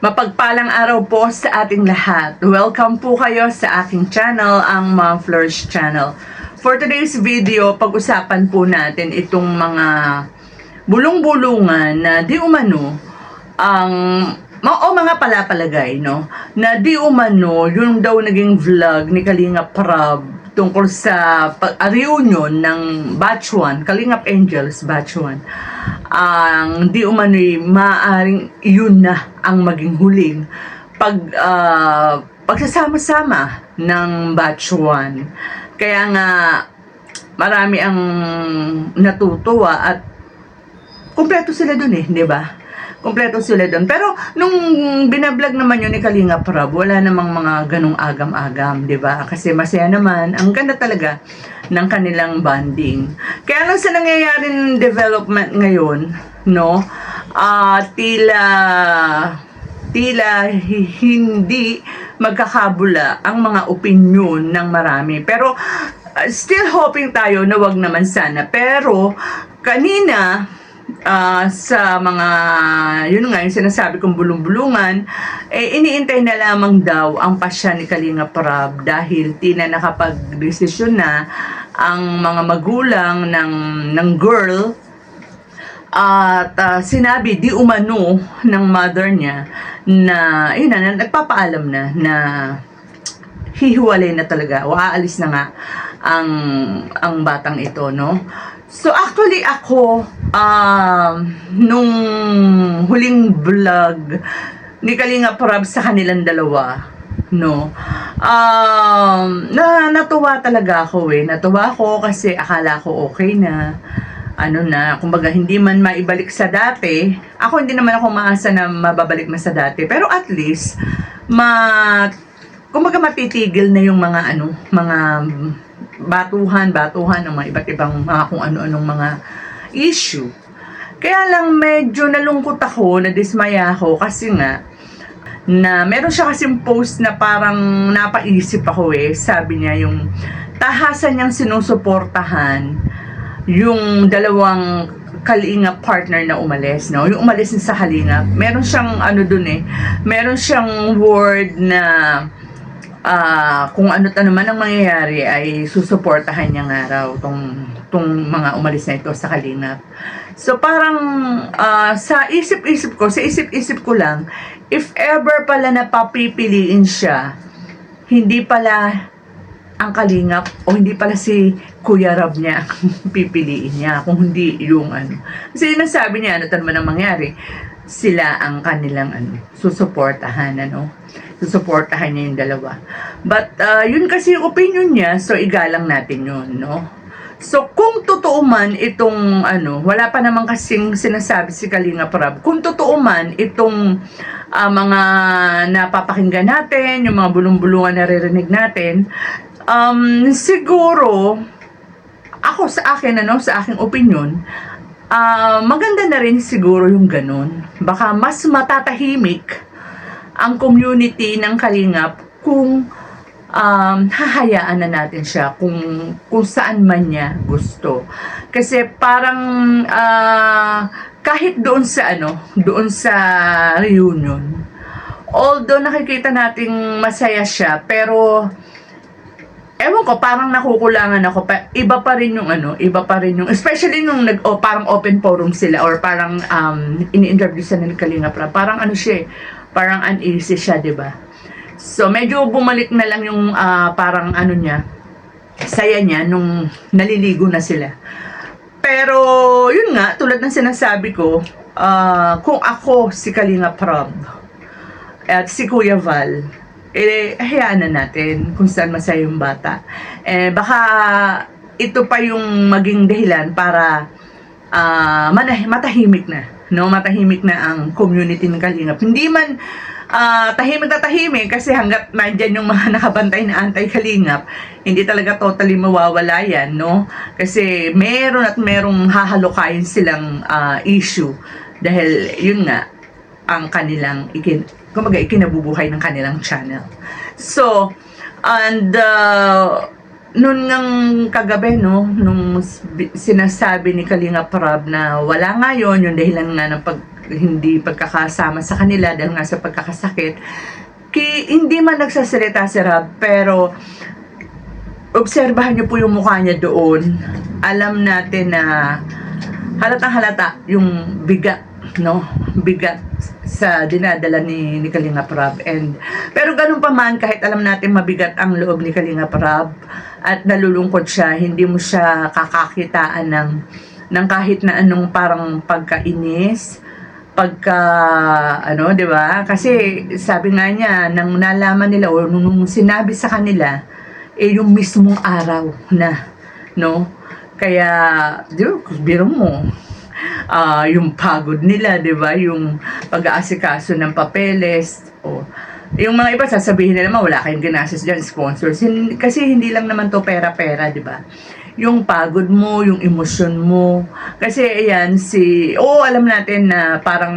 Mapagpalang araw po sa ating lahat. Welcome po kayo sa aking channel, ang Mom Flourish Channel. For today's video, pag-usapan po natin itong mga bulong-bulungan na di umano ang mga palapalagay, no? Na di umano yung daw naging vlog ni Kalingap Rab tungkol sa reunion ng Batch 1, Kalingap Angels Batch 1. Ang di umano'y maaaring yun na ang maging huling pagsasama-sama ng Batch 1. Kaya nga marami ang natutuwa at kumpleto sila dun di ba? Kumpleto sila dun. Pero nung binablog naman yun ni Kalingap Rab, wala namang mga ganong agam-agam, di ba? Kasi masaya naman, ang ganda talaga ng kanilang bonding. Kaya lang sa nangyayaring development ngayon, no, tila hindi magkakabula ang mga opinion ng marami. Pero still hoping tayo na wag naman sana. Pero kanina sa mga yun nga yung sinasabi kong bulong-bulungan, iniintay na lamang daw ang pasya ni Kalingap Rab dahil tila nakapag-desisyon na ang mga magulang ng girl at sinabi di umano ng mother niya na yun na nagpapaalam na hihiwalay na talaga o aalis na nga ang batang ito, no? So actually ako nung huling vlog ni Kalingap Rab sa kanilang dalawa, no, natuwa talaga ako natuwa ako kasi akala ko okay na kumbaga hindi man maibalik sa dati. Ako hindi naman ako maasa na mababalik na sa dati, pero at least kumbaga matitigil na yung mga mga batuhan ng mga iba't ibang mga kung ano-anong mga issue. Kaya lang medyo nalungkot ako, nadismaya ako kasi nga na meron siya kasing post na parang napaisip ako sabi niya yung tahasan niyang sinusuportahan yung dalawang Kalingap partner na umalis, no? Yung umalis sa Kalingap, meron siyang meron siyang word na kung ano't ano man ang mangyayari ay susuportahan niya nga raw tong mga umalis na ito sa Kalingap. So parang sa isip-isip ko lang, if ever pala na papipiliin siya, hindi pala ang Kalingap o hindi pala si Kuya Rab niya pipiliin niya, kung hindi yung kasi nasabi niya ano't ano man ang mangyari, sila ang kanilang susuportahan, susuportahan niya yung dalawa. But yun kasi yung opinion niya, so igalang natin yun, no? So kung totoo man itong wala pa naman kasing sinasabi si Kalingap Rab, kung totoo man itong mga napapakinggan natin, yung mga bulong-bulungan na naririnig natin, siguro ako sa akin sa aking opinion, maganda na rin siguro yung ganun. Baka mas matatahimik ang community ng Kalingap kung hahayaan na natin siya kung saan man niya gusto. Kasi parang kahit doon sa reunion, although nakikita nating masaya siya, pero ewan ko, parang nakukulangan ako. Iba pa rin yung especially nung parang open forum sila or parang ini-interview sa ni Kalingap Rab. Parang siya parang uneasy siya, di ba? So medyo bumalik na lang yung parang niya, saya niya nung naliligo na sila. Pero yun nga, tulad ng sinasabi ko, kung ako si Kalingap Rab at si Kuya Val, hayaan na natin kung saan masaya yung bata. Baka ito pa yung maging dahilan para matahimik na, no? Matahimik na ang community ng Kalingap. Hindi man tahimik na tahimik kasi hanggat nandyan yung mga nakabantay na anti-Kalingap, hindi talaga totally mawawala yan, no? Kasi merong hahalukayin silang issue dahil yun nga ang kanilang ikinabubuhay ng kanilang channel. So, and noon ngang kagabi, nung sinasabi ni Kalingap Rab na wala nga yun, yung dahilan nga ng hindi pagkakasama sa kanila dahil nga sa pagkakasakit. Hindi man nagsasalita si Rob, pero obserbahan niyo po yung mukha niya doon. Alam natin na halatang halata yung bigat, no? Bigat sa dinadala ni Kalinga Prab. Pero ganun pa man, kahit alam natin mabigat ang loob ni Kalinga Prab at nalulungkot siya, hindi mo siya kakakitaan ng kahit na anong parang pagkainis, di ba? Kasi sabi nga niya, nang nalaman nila o nung sinabi sa kanila, yung mismong araw na, no? Kaya, biro mo, yung pagod nila, di ba? Yung pag-aasikaso ng papeles, yung mga iba sasabihin nila, wala kayong ginastos dyan, sponsors. Kasi hindi lang naman to pera-pera, di ba? Yung pagod mo, yung emosyon mo. Kasi ayan, alam natin na parang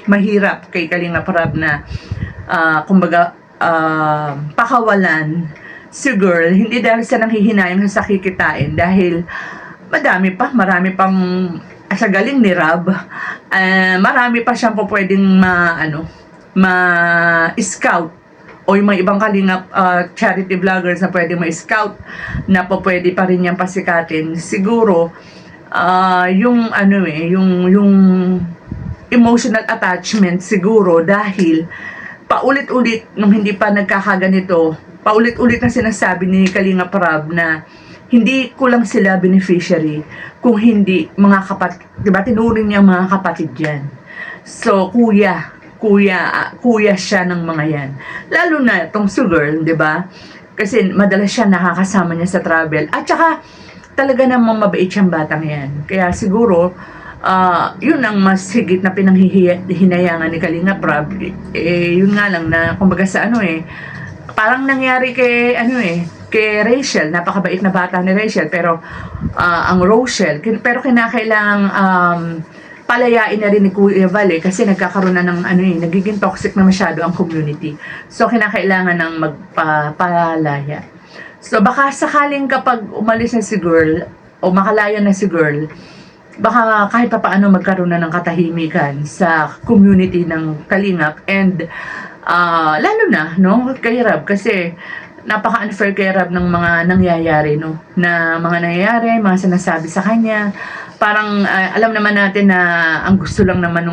mahirap kay Kalinga Prab na, pakawalan si girl, hindi dahil sa nanghihinayang sa kikitain, dahil marami pang sa galing ni Rob, marami pa siyang po pwedeng ma-scout o yung mga ibang Kalingap charity vloggers na pwedeng ma-scout na po pwede pa rin niyang pasikatin. Siguro yung emotional attachment siguro, dahil paulit-ulit nung hindi pa nagkakaganito, paulit-ulit na sinasabi ni Kalinga Prab na hindi ko lang sila beneficiary, kung hindi mga kapatid, di ba? Tinuring niya mga kapatid yan. So, kuya siya ng mga yan. Lalo na itong girl, di ba? Kasi madalas siya nakakasama niya sa travel. At saka, talaga namang mabait siyang batang yan. Kaya siguro, yun ang mas higit na pinanghihinayangan ni Kalinga Prab. Yun nga lang na, kumbaga sa parang nangyari kay Rachel, napakabait na bata ni Rachel, pero ang Rochelle, pero kinakailangang palayain na rin ni Kuya Val kasi nagkakaroon na ng nagiging toxic na masyado ang community. So kinakailangan ng magpapalaya. So baka sakaling kapag umalis na si girl o makalaya na si girl, baka kahit pa paano magkaroon na ng katahimikan sa community ng Kalingap, and lalo na kay Rob, kasi napaka-unfair kay Rob ng mga nangyayari, mga sinasabi sa kanya. Parang alam naman natin na ang gusto lang naman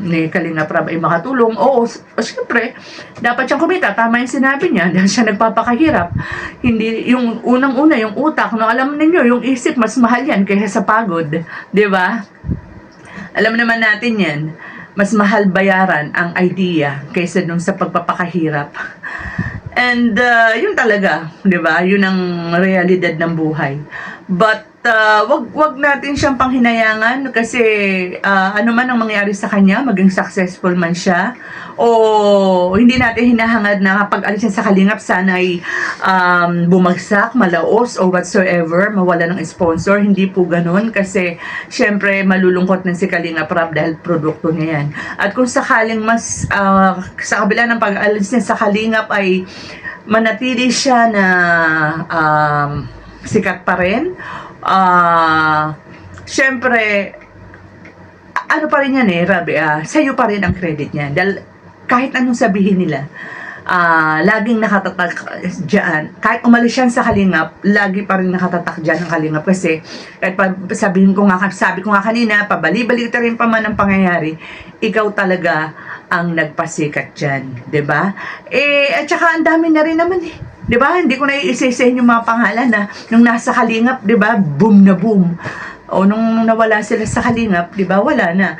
ni Kalinga Prab ay makatulong. Oo, siyempre, dapat siyang kumita. Tama yung sinabi niya, dahil siya nagpapakahirap. Hindi, yung unang-una, yung utak, alam ninyo, yung isip, mas mahal yan kaysa sa pagod. Diba? Alam naman natin yan, mas mahal bayaran ang idea kaysa dun sa pagpapakahirap. And yun talaga, 'di ba? Yun ang realidad ng buhay. But wag natin siyang panghinayangan kasi ano man ang mangyari sa kanya, maging successful man siya o hindi natin hinahangad na pag alis niya sa Kalingap sana ay bumagsak, malaos or whatsoever, mawala ng sponsor. Hindi po ganoon, kasi syempre malulungkot na si Kalingap Prab dahil produkto niya yan. At kung sakaling mas sa kabila ng pag-alis niya sa Kalingap ay manatili siya na sikat pa rin, syempre ano pa rin yan Rabi, sa'yo pa rin ang credit niya, dahil kahit anong sabihin nila, laging nakatatak dyan. Kahit umalis yan sa Kalingap, lagi pa rin nakatatak dyan ang Kalingap, kasi kahit sabi ko nga kanina, pabali-balik rin pa man ang pangyayari, ikaw talaga ang nagpasikat dyan, 'di ba? At saka ang dami na rin naman 'di ba? Hindi ko na i-isa-isahin yung mga pangalan na nung nasa Kalingap, 'di ba? Boom na boom. O nung nawala sila sa Kalingap, 'di ba? Wala na.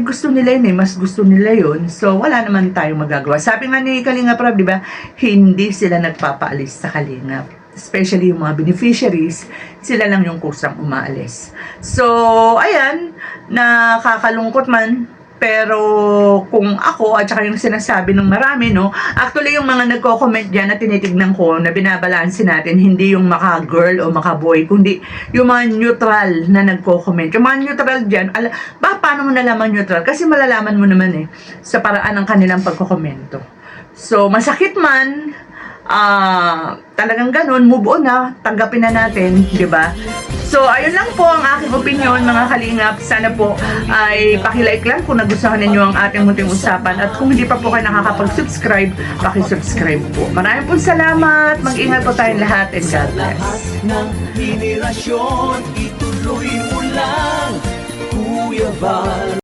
Gusto nila yun mas gusto nila yun. So wala naman tayong magagawa. Sabi nga ni Kalingap Prab, 'di ba? Hindi sila nagpapaalis sa Kalingap. Especially yung mga beneficiaries, sila lang yung kusang umaalis. So, ayan, nakakalungkot man. Pero kung ako at saka yung sinasabi ng marami, actually yung mga nagko-comment dyan na tinitignan ko, na binabalansin natin, hindi yung maka-girl o maka-boy, kundi yung mga neutral na nagko-comment. Yung mga neutral dyan, paano mo nalaman neutral? Kasi malalaman mo naman sa paraan ng kanilang pagko-komento. So, masakit man, talagang ganun, move on na, tanggapin na natin, di ba? So, ayun lang po ang aking opinion, mga kalingap. Sana po ay pakilike lang kung nagustuhan ninyo ang ating munting usapan. At kung hindi pa po kayo nakakapag-subscribe, pakisubscribe po. Maraming po salamat. Mag-ingat po tayong lahat and God bless. Ng henerasyon, ituloy mo lang, Kuya Val.